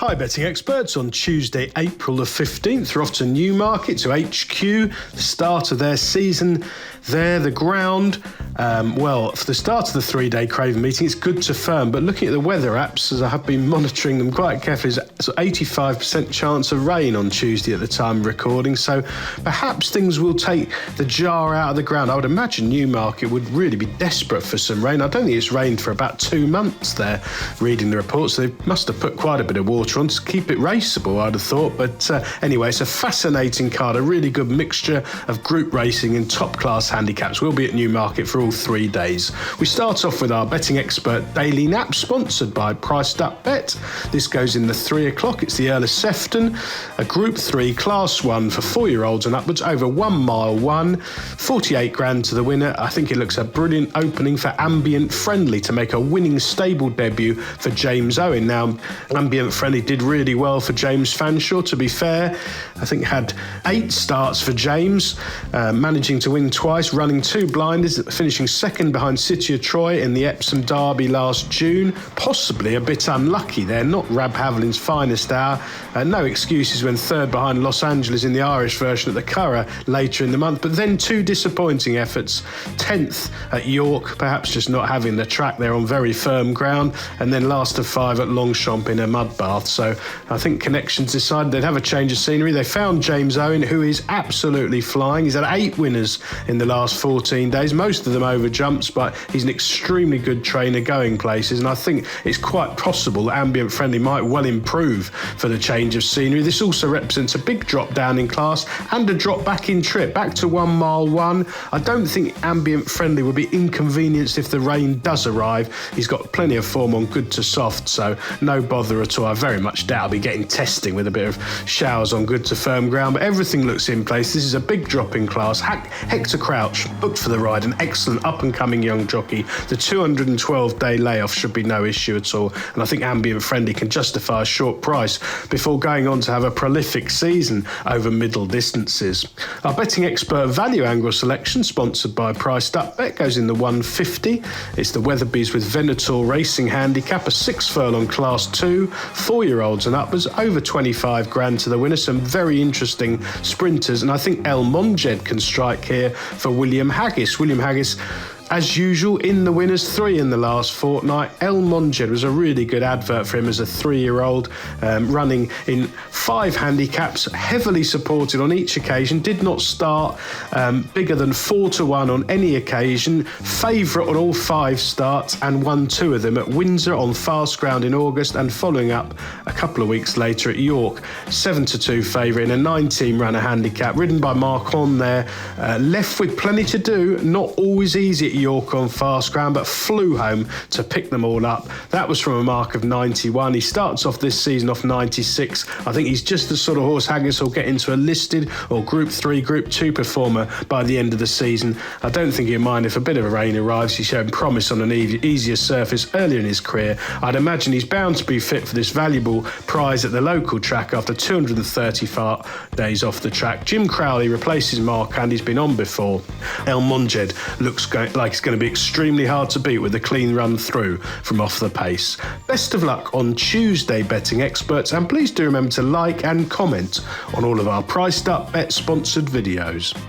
Hi betting experts, on Tuesday, April the 15th, we're off to Newmarket, to HQ, the start of their season there, the ground. For the start of the three-day Craven meeting, it's good to firm, but looking at the weather apps, as I have been monitoring them quite carefully, there's an 85% chance of rain on Tuesday at the time of recording, so perhaps things will take the jar out of the ground. I would imagine Newmarket would really be desperate for some rain. I don't think it's rained for about 2 months there, reading the reports. They must have put quite a bit of water on to keep it raceable, I'd have thought. But anyway, it's a fascinating card, a really good mixture of group racing and top-class handicaps. We'll be at Newmarket for all 3 days. We start off with our betting expert daily nap, sponsored by Priced Up Bet. This goes in the 3 o'clock. It's the Earl of Sefton, a Group 3 Class 1 for 4-year-olds and upwards, over 1 mile 1, 48 grand to the winner. I think it looks a brilliant opening for Ambient Friendly to make a winning stable debut for James Owen. Now, Ambient Friendly did really well for James Fanshawe, to be fair. I think had 8 starts for James, managing to win twice, running 2 blinders, finishing second behind City of Troy in the Epsom Derby last June. Possibly a bit unlucky there, not Rab Haviland's finest hour. No excuses when third behind Los Angeles in the Irish version at the Curragh later in the month, but then 2 disappointing efforts. 10th at York, perhaps just not having the track there on very firm ground, and then last of 5 at Longchamp in a mud bath. So I think Connections decided they'd have a change of scenery. They found James Owen, who is absolutely flying. He's had 8 winners in the last 14 days, most of them over jumps, but he's an extremely good trainer going places, and I think it's quite possible that Ambient Friendly might well improve for the change of scenery. This also represents a big drop down in class and a drop back in trip, back to 1 mile 1. I don't think Ambient Friendly will be inconvenienced if the rain does arrive. He's got plenty of form on good to soft, so no bother at all. I very much doubt I'll be getting testing with a bit of showers on good to firm ground, but everything looks in place. This is a big drop in class. Hector Crouch booked for the ride, an excellent up-and-coming young jockey. The 212-day layoff should be no issue at all, and I think Ambient Friendly can justify a short price before going on to have a prolific season over middle distances. Our betting expert value angle selection, sponsored by Priced Up Bet, goes in the 150. It's the Weatherby's with Venator Racing handicap, a 6 furlong class 2, 4-year-olds and upwards, over 25 grand to the winner. Some very interesting sprinters, and I think El Monjed can strike here for William Haggis. William Haggis, as usual, in the winners, 3 in the last fortnight. El Monjed was a really good advert for him as a 3-year-old, running in 5 handicaps, heavily supported on each occasion, did not start bigger than 4-1 on any occasion, favourite on all 5 starts, and won 2 of them at Windsor on fast ground in August, and following up a couple of weeks later at York. 7-2 favourite in a 9-team runner handicap, ridden by Marcon there, left with plenty to do, not always easy at York on fast ground, but flew home to pick them all up. That was from a mark of 91. He starts off this season off 96. I think he's just the sort of horse Haggis will get into a listed or Group 3, Group 2 performer by the end of the season. I don't think he'll mind if a bit of rain arrives. He's shown promise on an easier surface earlier in his career. I'd imagine he's bound to be fit for this valuable prize at the local track after 235 days off the track. Jim Crowley replaces Mark, and he's been on before. El Monjed looks like it's going to be extremely hard to beat with a clean run through from off the pace. Best of luck on Tuesday, betting experts, and please do remember to like and comment on all of our Priced Up Bet sponsored videos.